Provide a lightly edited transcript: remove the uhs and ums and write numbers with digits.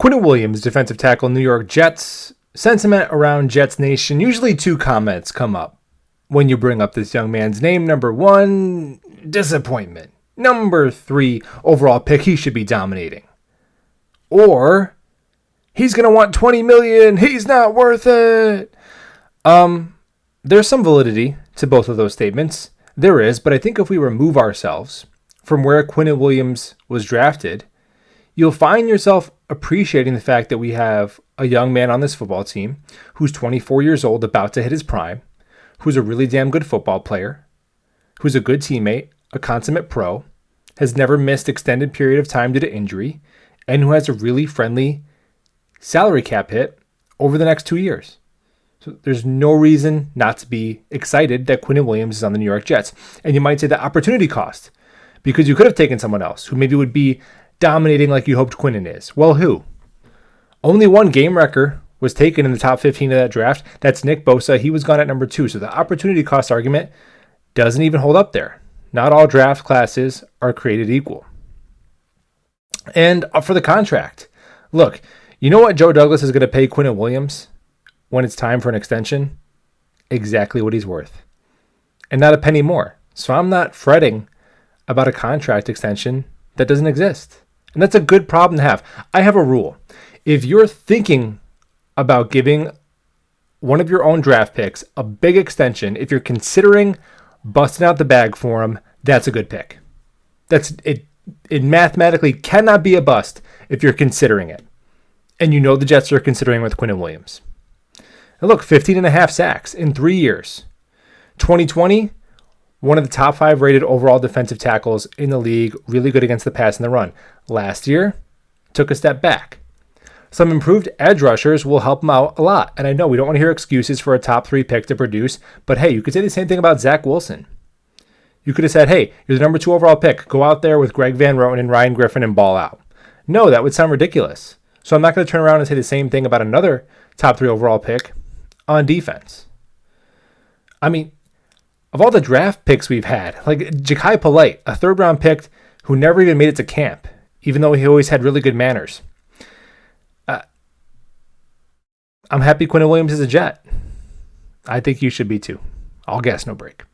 Quinnen Williams, defensive tackle, New York Jets. Sentiment around Jets Nation. Usually two comments come up when you bring up this young man's name. Number one, disappointment. Number three, overall pick, he should be dominating. Or, he's going to want $20 million. He's not worth it. There's some validity to both of those statements. There is, but I think if we remove ourselves from where Quinnen Williams was drafted, you'll find yourself appreciating the fact that we have a young man on this football team who's 24 years old, about to hit his prime, who's a really damn good football player, who's a good teammate, a consummate pro, has never missed extended period of time due to injury, and who has a really friendly salary cap hit over the next 2 years. So there's no reason not to be excited that Quinnen Williams is on the New York Jets. And you might say the opportunity cost, because you could have taken someone else who maybe would be dominating like you hoped Quinnen is. Well, who? Only one game wrecker was taken in the top 15 of that draft. That's Nick Bosa. He was gone at number 2. So the opportunity cost argument doesn't even hold up there. Not all draft classes are created equal. And for the contract, look, you know what Joe Douglas is going to pay Quinnen Williams when it's time for an extension? Exactly what he's worth. And not a penny more. So I'm not fretting about a contract extension that doesn't exist. And that's a good problem to have. I have a rule. If you're thinking about giving one of your own draft picks a big extension, if you're considering busting out the bag for him, that's a good pick. That's it. It mathematically cannot be a bust if you're considering it. And you know the Jets are considering with Quinnen Williams. And look, 15 and a half sacks in 3 years. 2020, one of the top 5 rated overall defensive tackles in the league, really good against the pass and the run. Last year, took a step back. Some improved edge rushers will help him out a lot. And I know we don't want to hear excuses for a top 3 pick to produce, but hey, you could say the same thing about Zach Wilson. You could have said, hey, you're the number 2 overall pick. Go out there with Greg Van Roten and Ryan Griffin and ball out. No, that would sound ridiculous. So I'm not going to turn around and say the same thing about another top 3 overall pick on defense. I mean, of all the draft picks we've had, like Ja'Kai Polite, a 3rd round pick who never even made it to camp, even though he always had really good manners. I'm happy Quinnen Williams is a Jet. I think you should be too. All gas, no break.